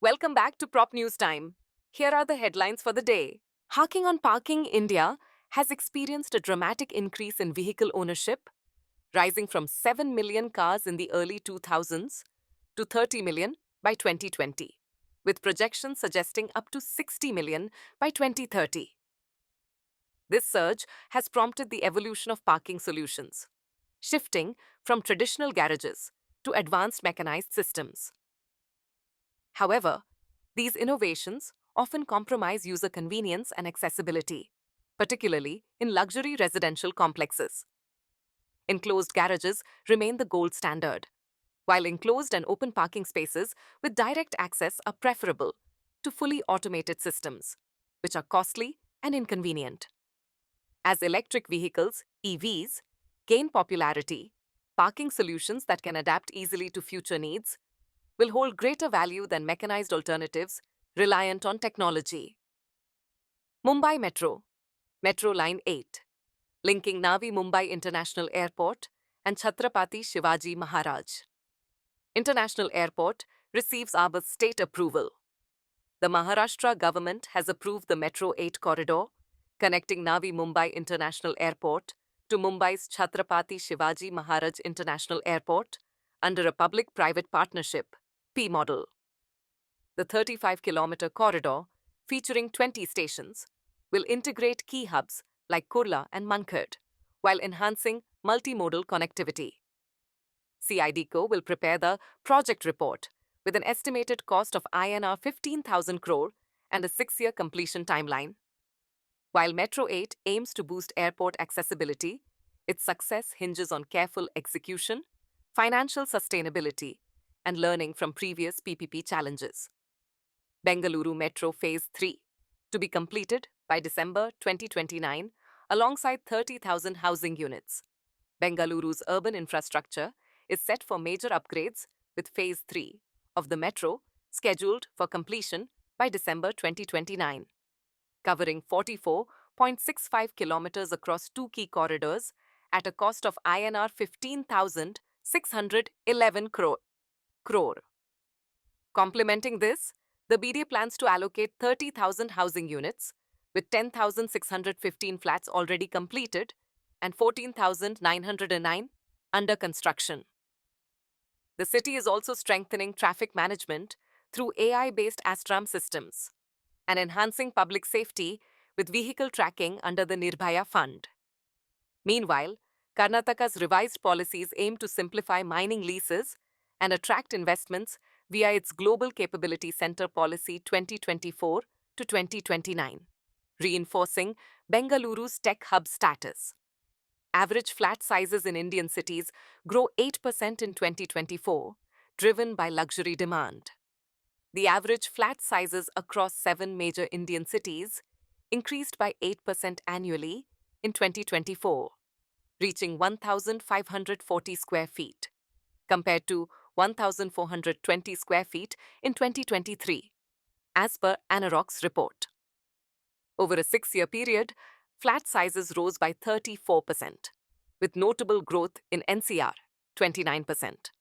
Welcome back to Prop News Time. Here are the headlines for the day. Harking on parking, India has experienced a dramatic increase in vehicle ownership, rising from 7 million cars in the early 2000s to 30 million by 2020, with projections suggesting up to 60 million by 2030. This surge has prompted the evolution of parking solutions, shifting from traditional garages to advanced mechanized systems. However, these innovations often compromise user convenience and accessibility, particularly in luxury residential complexes. Enclosed garages remain the gold standard, while enclosed and open parking spaces with direct access are preferable to fully automated systems, which are costly and inconvenient. As electric vehicles, EVs, gain popularity, parking solutions that can adapt easily to future needs will hold greater value than mechanized alternatives reliant on technology. Mumbai Metro Line 8, linking Navi Mumbai International Airport and Chhatrapati Shivaji Maharaj International Airport receives ABA's state approval. The Maharashtra government has approved the Metro 8 corridor connecting Navi Mumbai International Airport to Mumbai's Chhatrapati Shivaji Maharaj International Airport under a public-private partnership P model. The 35-kilometer corridor, featuring 20 stations, will integrate key hubs like Kurla and Mankad, while enhancing multimodal connectivity. CIDCO will prepare the project report with an estimated cost of INR 15,000 crore and a 6-year completion timeline. While Metro 8 aims to boost airport accessibility, its success hinges on careful execution, financial sustainability, and learning from previous PPP challenges. Bengaluru Metro Phase 3, to be completed by December 2029, alongside 30,000 housing units. Bengaluru's urban infrastructure is set for major upgrades with Phase 3 of the metro scheduled for completion by December 2029, covering 44.65 kilometers across 2 key corridors at a cost of INR 15,611 crore. Complementing this, the BDA plans to allocate 30,000 housing units, with 10,615 flats already completed and 14,909 under construction. The city is also strengthening traffic management through AI-based Astram systems and enhancing public safety with vehicle tracking under the Nirbhaya Fund. Meanwhile, Karnataka's revised policies aim to simplify mining leases and attract investments via its Global Capability Center Policy 2024 to 2029, reinforcing Bengaluru's tech hub status. Average flat sizes in Indian cities grow 8% in 2024, driven by luxury demand. The average flat sizes across 7 major Indian cities increased by 8% annually in 2024, reaching 1,540 square feet, compared to 1,420 square feet in 2023, as per Anarock's report. Over a 6-year period, flat sizes rose by 34%, with notable growth in NCR, 29%,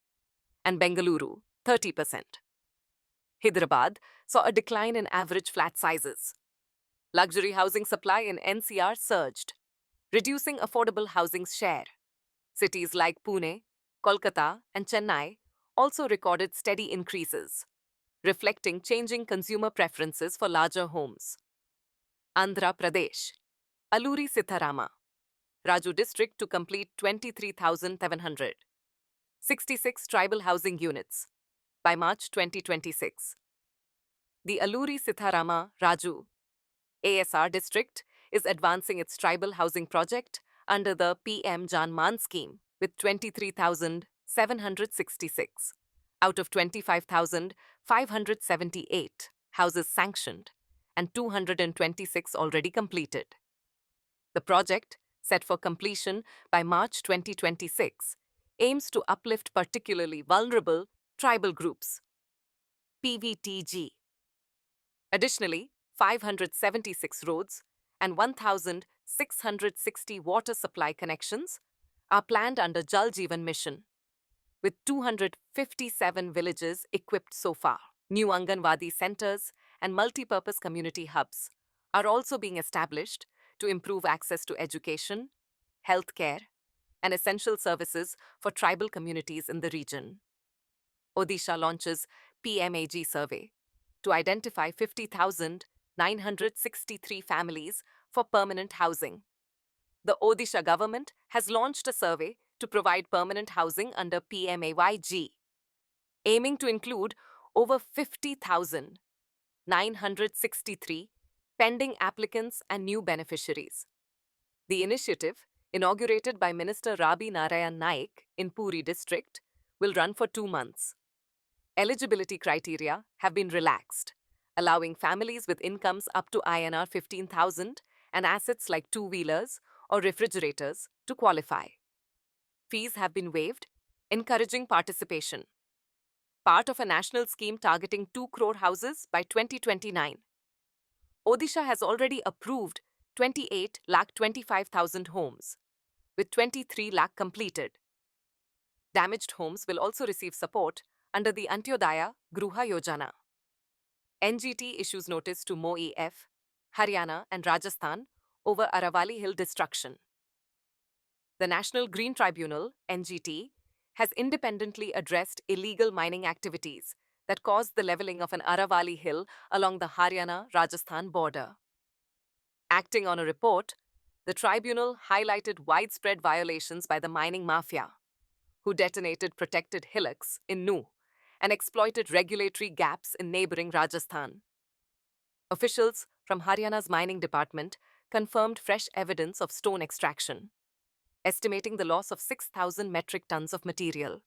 and Bengaluru, 30%. Hyderabad saw a decline in average flat sizes. Luxury housing supply in NCR surged, reducing affordable housing's share. Cities like Pune, Kolkata, and Chennai also recorded steady increases, reflecting changing consumer preferences for larger homes. Andhra Pradesh, Alluri Sitharama, Raju district to complete 23,766 tribal housing units by March 2026. The Alluri Sitharama Raju ASR district is advancing its tribal housing project under the PM Jan Man scheme with 23,766 out of 25,578 houses sanctioned and 226 already completed. The project, set for completion by March 2026, aims to uplift particularly vulnerable tribal groups. PVTG. Additionally, 576 roads and 1,660 water supply connections are planned under Jal Jeevan Mission, with 257 villages equipped so far. New Anganwadi centers and multi-purpose community hubs are also being established to improve access to education, healthcare, and essential services for tribal communities in the region. Odisha launches PMAG survey to identify 50,963 families for permanent housing. The Odisha government has launched a survey to provide permanent housing under PMAYG, aiming to include over 50,963 pending applicants and new beneficiaries. The initiative, inaugurated by Minister Rabi Narayan Naik in Puri district, will run for 2 months. Eligibility criteria have been relaxed, allowing families with incomes up to INR 15,000 and assets like two-wheelers or refrigerators to qualify. Fees have been waived, encouraging participation. Part of a national scheme targeting 2 crore houses by 2029. Odisha has already approved 28,25,000 homes, with 23 lakh completed. Damaged homes will also receive support under the Antyodaya Gruha Yojana. NGT issues notice to MoEF, Haryana and Rajasthan over Aravali Hill destruction. The National Green Tribunal, NGT, has independently addressed illegal mining activities that caused the levelling of an Aravali Hill along the Haryana-Rajasthan border. Acting on a report, the tribunal highlighted widespread violations by the mining mafia, who detonated protected hillocks in Nu and exploited regulatory gaps in neighboring Rajasthan. Officials from Haryana's mining department confirmed fresh evidence of stone extraction, estimating the loss of 6,000 metric tons of material.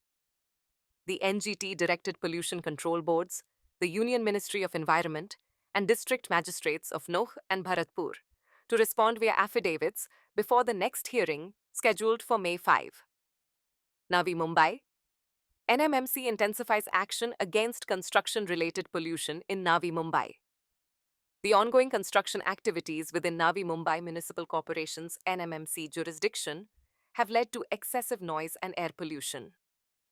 The NGT directed pollution control boards, the Union Ministry of Environment, and district magistrates of Noh and Bharatpur to respond via affidavits before the next hearing scheduled for May 5. Navi Mumbai. NMMC intensifies action against construction-related pollution in Navi Mumbai. The ongoing construction activities within Navi Mumbai Municipal Corporation's NMMC jurisdiction have led to excessive noise and air pollution,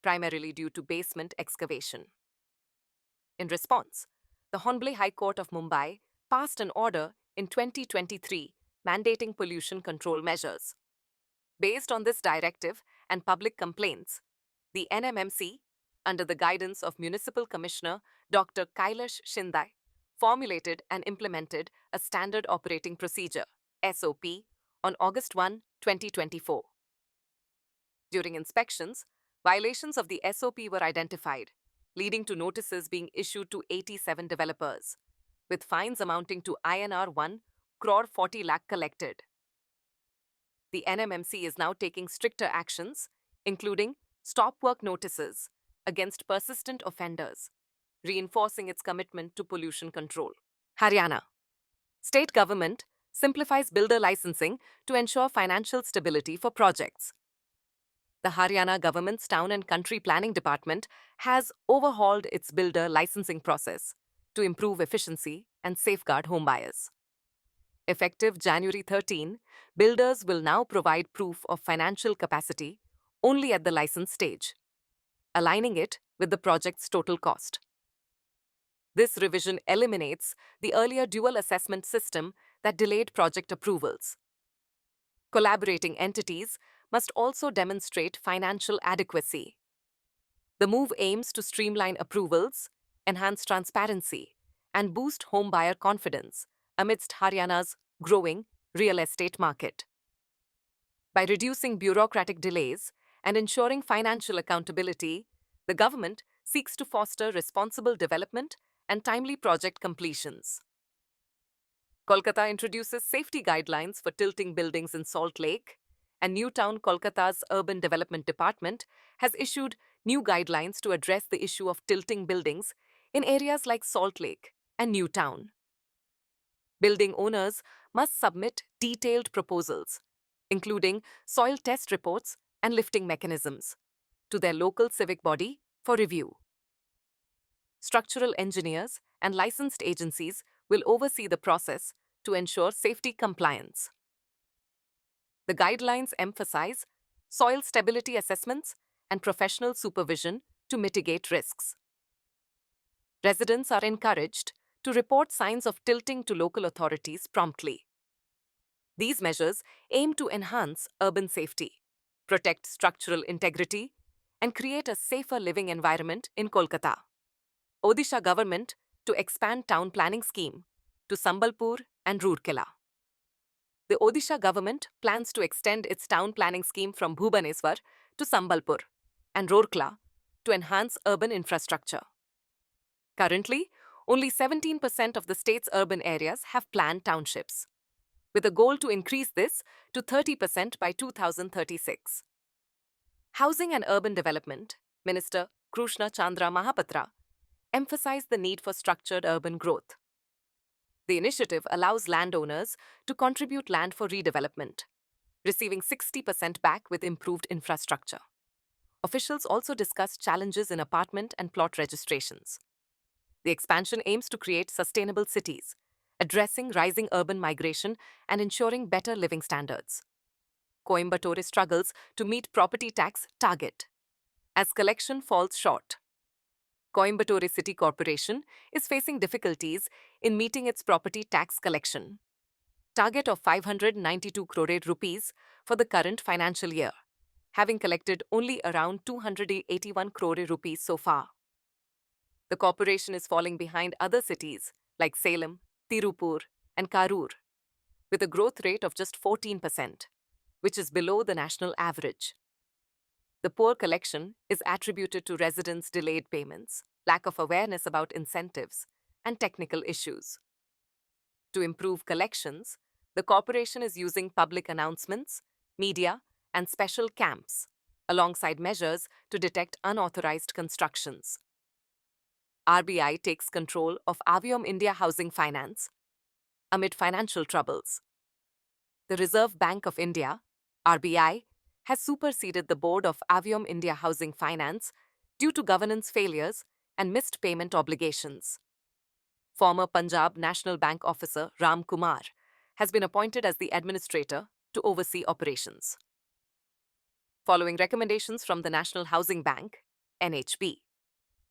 primarily due to basement excavation. In response, the Honble High Court of Mumbai passed an order in 2023 mandating pollution control measures. Based on this directive and public complaints, the NMMC, under the guidance of Municipal Commissioner Dr. Kailash Shinde, formulated and implemented a Standard Operating Procedure (SOP) on August 1, 2024. During inspections, violations of the SOP were identified, leading to notices being issued to 87 developers, with fines amounting to INR 1 crore 40 lakh collected. The NMMC is now taking stricter actions, including stop work notices against persistent offenders, reinforcing its commitment to pollution control. Haryana. State government simplifies builder licensing to ensure financial stability for projects. The Haryana government's Town and Country Planning Department has overhauled its builder licensing process to improve efficiency and safeguard homebuyers. Effective January 13, builders will now provide proof of financial capacity only at the license stage, aligning it with the project's total cost. This revision eliminates the earlier dual assessment system that delayed project approvals. Collaborating entities must also demonstrate financial adequacy. The move aims to streamline approvals, enhance transparency, and boost homebuyer confidence amidst Haryana's growing real estate market. By reducing bureaucratic delays and ensuring financial accountability, the government seeks to foster responsible development and timely project completions. Kolkata introduces safety guidelines for tilting buildings in Salt Lake, and New Town Kolkata's Urban Development Department has issued new guidelines to address the issue of tilting buildings in areas like Salt Lake and New Town. Building owners must submit detailed proposals, including soil test reports and lifting mechanisms, to their local civic body for review. Structural engineers and licensed agencies will oversee the process to ensure safety compliance. The guidelines emphasize soil stability assessments and professional supervision to mitigate risks. Residents are encouraged to report signs of tilting to local authorities promptly. These measures aim to enhance urban safety, protect structural integrity, and create a safer living environment in Kolkata. Odisha government to expand town planning scheme to Sambalpur and Rourkela. The Odisha government plans to extend its town planning scheme from Bhubaneswar to Sambalpur and Rourkela to enhance urban infrastructure. Currently, only 17% of the state's urban areas have planned townships, with a goal to increase this to 30% by 2036. Housing and Urban Development Minister Krushna Chandra Mahapatra emphasized the need for structured urban growth. The initiative allows landowners to contribute land for redevelopment, receiving 60% back with improved infrastructure. Officials also discussed challenges in apartment and plot registrations. The expansion aims to create sustainable cities, addressing rising urban migration and ensuring better living standards. Coimbatore struggles to meet property tax target as collection falls short. Coimbatore City Corporation is facing difficulties in meeting its property tax collection target of 592 crore rupees for the current financial year, having collected only around 281 crore rupees so far. The corporation is falling behind other cities like Salem, Tirupur, and Karur, with a growth rate of just 14%, which is below the national average. The poor collection is attributed to residents' delayed payments, lack of awareness about incentives, and technical issues. To improve collections, the corporation is using public announcements, media, and special camps, alongside measures to detect unauthorized constructions. RBI takes control of Aviom India Housing Finance amid financial troubles. The Reserve Bank of India, RBI, has superseded the board of Aviom India Housing Finance due to governance failures and missed payment obligations. Former Punjab National Bank officer Ram Kumar has been appointed as the administrator to oversee operations. Following recommendations from the National Housing Bank, NHB,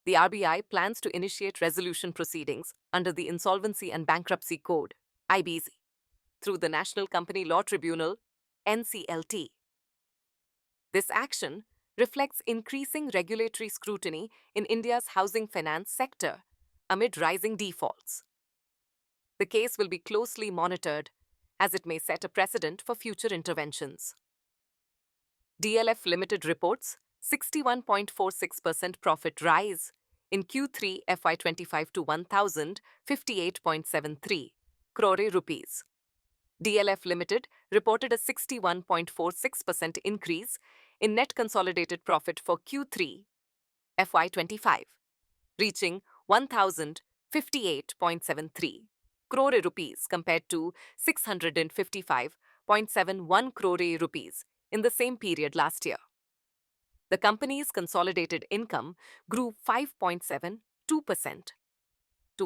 the RBI plans to initiate resolution proceedings under the Insolvency and Bankruptcy Code, IBC, through the National Company Law Tribunal, NCLT. This action reflects increasing regulatory scrutiny in India's housing finance sector amid rising defaults. The case will be closely monitored as it may set a precedent for future interventions. DLF Limited reports 61.46% profit rise in Q3 FY25 to 1,058.73 crore rupees. DLF Limited reported a 61.46% increase in net consolidated profit for Q3 FY25, reaching 1,058.73 crore rupees compared to 655.71 crore rupees in the same period last year. The company's consolidated income grew 5.72% to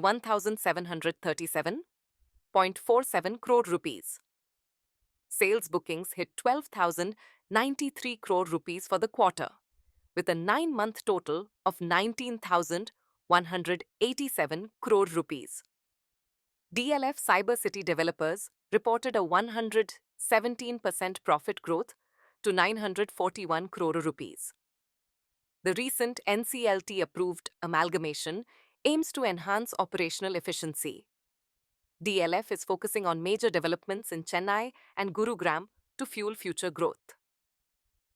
1,737.47 crore rupees. Sales bookings hit 12,093 crore rupees for the quarter, with a 9-month total of 19,187 crore rupees. DLF Cyber City Developers reported a 117% profit growth to 941 crore rupees. The recent NCLT-approved amalgamation aims to enhance operational efficiency. DLF is focusing on major developments in Chennai and Gurugram to fuel future growth.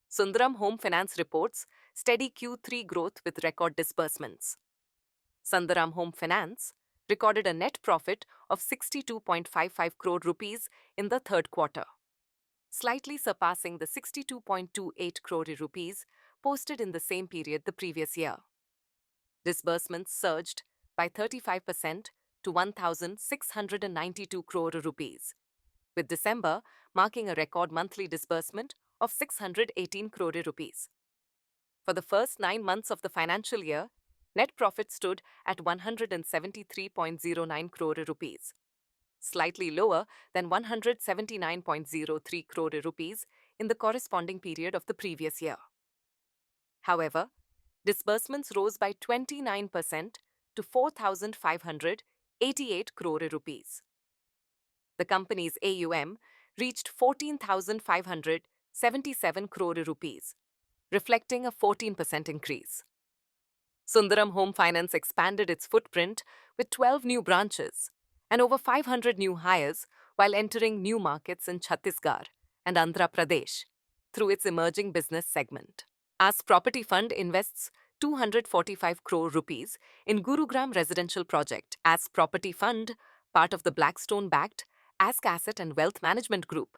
Sundaram Home Finance reports steady Q3 growth with record disbursements. Sundaram Home Finance recorded a net profit of 62.55 crore rupees in the third quarter, slightly surpassing the 62.28 crore rupees posted in the same period the previous year. Disbursements surged by 35% to 1,692 crore rupees, with December marking a record monthly disbursement of 618 crore rupees. For the first 9 months of the financial year, net profit stood at 173.09 crore rupees, slightly lower than 179.03 crore rupees in the corresponding period of the previous year. However, disbursements rose by 29% to 4,588 crore rupees. The company's AUM reached 14,577 crore rupees, reflecting a 14% increase. Sundaram Home Finance expanded its footprint with 12 new branches and over 500 new hires while entering new markets in Chhattisgarh and Andhra Pradesh through its emerging business segment. Ask Property Fund invests 245 crore rupees in Gurugram residential project. Ask Property Fund, part of the Blackstone-backed Ask Asset and Wealth Management Group,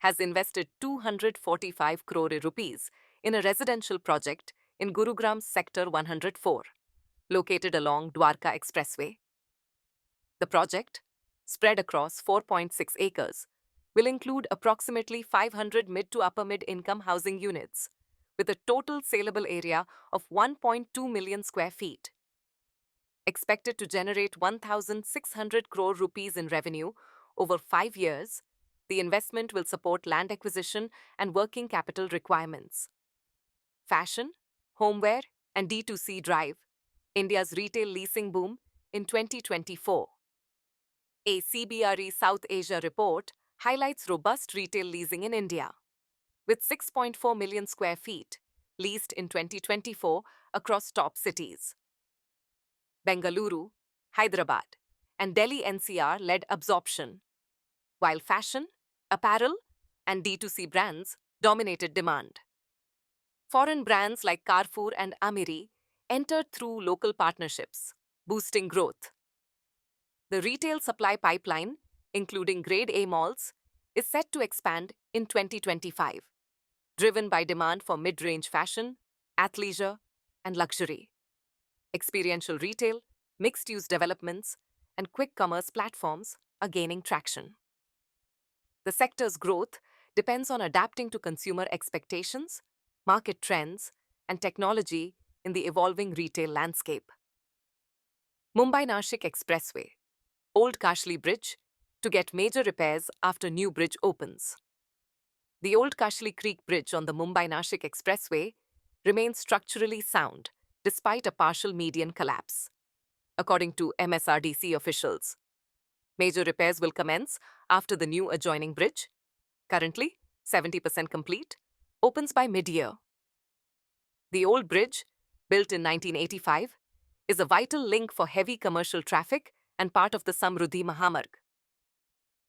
has invested 245 crore rupees in a residential project in Gurugram's Sector 104, located along Dwarka Expressway. The project, spread across 4.6 acres, will include approximately 500 mid to upper mid-income housing units, with a total saleable area of 1.2 million square feet. Expected to generate 1,600 crore rupees in revenue over 5 years, the investment will support land acquisition and working capital requirements. Fashion, homeware, and D2C drive India's retail leasing boom in 2024. A CBRE South Asia report highlights robust retail leasing in India, with 6.4 million square feet leased in 2024 across top cities. Bengaluru, Hyderabad, and Delhi NCR led absorption, while fashion, apparel, and D2C brands dominated demand. Foreign brands like Carrefour and Amiri entered through local partnerships, boosting growth. The retail supply pipeline, including Grade A malls, is set to expand in 2025, driven by demand for mid-range fashion, athleisure, and luxury. Experiential retail, mixed-use developments, and quick commerce platforms are gaining traction. The sector's growth depends on adapting to consumer expectations, market trends, and technology in the evolving retail landscape. Mumbai-Nashik Expressway, Old Kashli Bridge, to get major repairs after new bridge opens. The Old Kashli Creek Bridge on the Mumbai-Nashik Expressway remains structurally sound despite a partial median collapse, according to MSRDC officials. Major repairs will commence after the new adjoining bridge, currently 70% complete, opens by mid-year. The old bridge, built in 1985, is a vital link for heavy commercial traffic and part of the Samruddhi Mahamarg.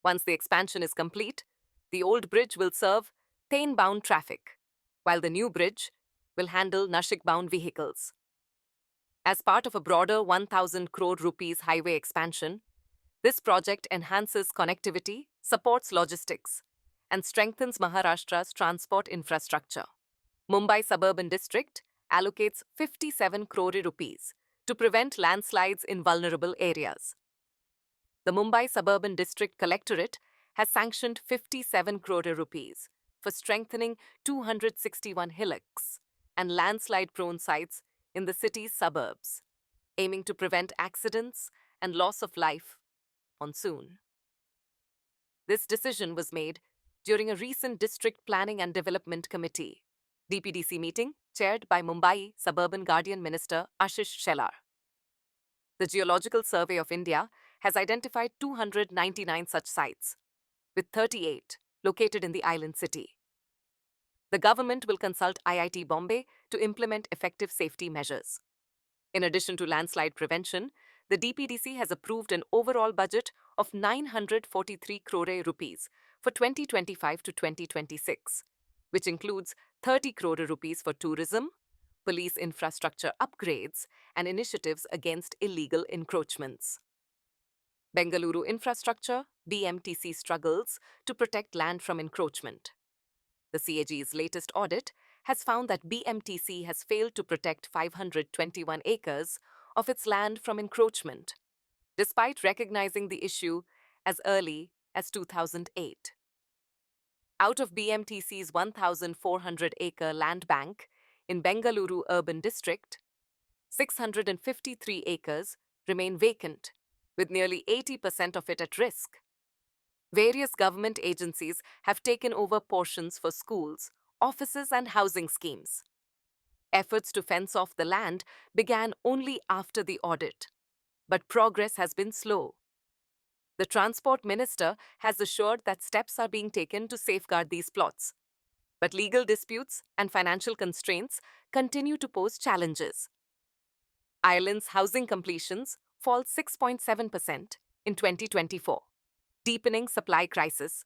Once the expansion is complete, the old bridge will serve Tain-bound traffic, while the new bridge will handle Nashik-bound vehicles. As part of a broader 1,000 crore rupees highway expansion, this project enhances connectivity, supports logistics, and strengthens Maharashtra's transport infrastructure. Mumbai Suburban District allocates 57 crore rupees to prevent landslides in vulnerable areas. The Mumbai Suburban District Collectorate has sanctioned 57 crore rupees for strengthening 261 hillocks and landslide-prone sites in the city's suburbs, aiming to prevent accidents and loss of life monsoon. This decision was made during a recent District Planning and Development Committee DPDC meeting chaired by Mumbai Suburban Guardian Minister Ashish Shelar. The Geological Survey of India has identified 299 such sites, with 38 located in the island city. The government will consult IIT Bombay to implement effective safety measures. In addition to landslide prevention, the DPDC has approved an overall budget of 943 crore rupees for 2025 to 2026, which includes 30 crore rupees for tourism, police infrastructure upgrades, and initiatives against illegal encroachments. Bengaluru Infrastructure, BMTC, struggles to protect land from encroachment. The CAG's latest audit has found that BMTC has failed to protect 521 acres of its land from encroachment, despite recognizing the issue as early as 2008. Out of BMTC's 1,400-acre land bank in Bengaluru Urban District, 653 acres remain vacant, with nearly 80% of it at risk. Various government agencies have taken over portions for schools, offices, and housing schemes. Efforts to fence off the land began only after the audit. but progress has been slow. The Transport Minister has assured that steps are being taken to safeguard these plots. But legal disputes and financial constraints continue to pose challenges. Ireland's housing completions fall 6.7% in 2024, deepening supply crisis.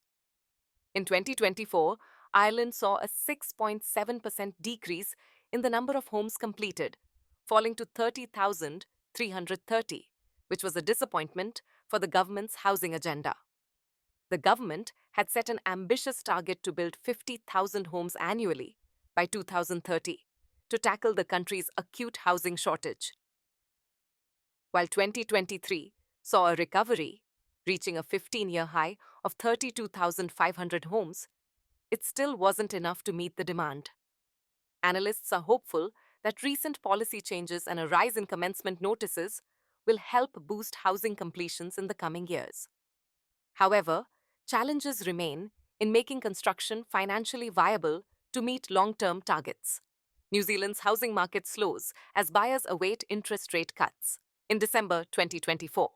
In 2024, Ireland saw a 6.7% decrease in the number of homes completed, falling to 30,330, which was a disappointment for the government's housing agenda. The government had set an ambitious target to build 50,000 homes annually by 2030 to tackle the country's acute housing shortage. While 2023 saw a recovery, reaching a 15-year high of 32,500 homes, it still wasn't enough to meet the demand. Analysts are hopeful that recent policy changes and a rise in commencement notices will help boost housing completions in the coming years. However, challenges remain in making construction financially viable to meet long-term targets. New Zealand's housing market slows as buyers await interest rate cuts. In December 2024,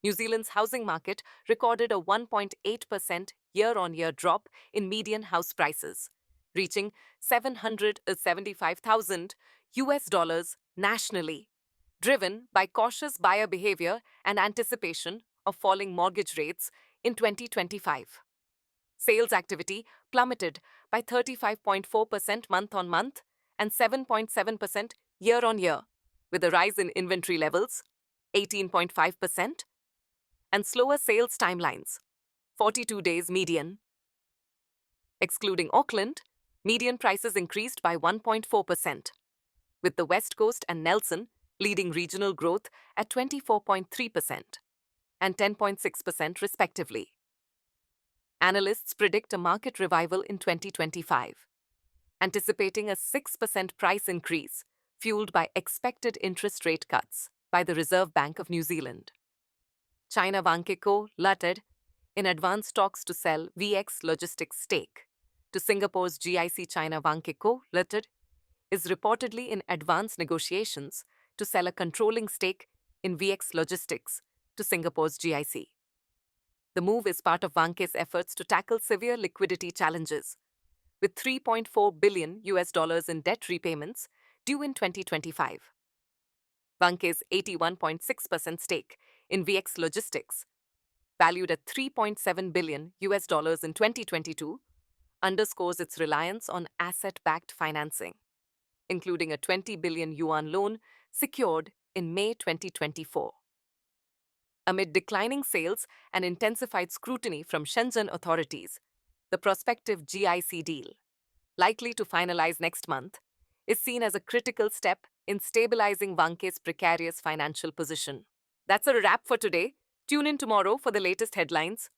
New Zealand's housing market recorded a 1.8% year-on-year drop in median house prices, reaching $775,000 nationally, driven by cautious buyer behavior and anticipation of falling mortgage rates in 2025. Sales activity plummeted by 35.4% month-on-month and 7.7% year-on-year, with a rise in inventory levels, 18.5%, and slower sales timelines, 42 days median. Excluding Auckland, median prices increased by 1.4%, with the West Coast and Nelson leading regional growth at 24.3% and 10.6% respectively. Analysts predict a market revival in 2025, anticipating a 6% price increase fueled by expected interest rate cuts by the Reserve Bank of New Zealand. China Vanke Co. Limited, in advanced talks to sell VX Logistics stake to Singapore's GIC China Vanke Co. Limited, is reportedly in advanced negotiations to sell a controlling stake in VX Logistics to Singapore's GIC. The move is part of Vanke's efforts to tackle severe liquidity challenges, with $3.4 billion in debt repayments due in 2025. Vanke's 81.6% stake in VX Logistics, valued at $3.7 billion in 2022, underscores its reliance on asset-backed financing, including a 20 billion yuan loan secured in May 2024. Amid declining sales and intensified scrutiny from Shenzhen authorities, the prospective GIC deal, likely to finalize next month, is seen as a critical step in stabilizing Vanke's precarious financial position. That's a wrap for today. Tune in tomorrow for the latest headlines.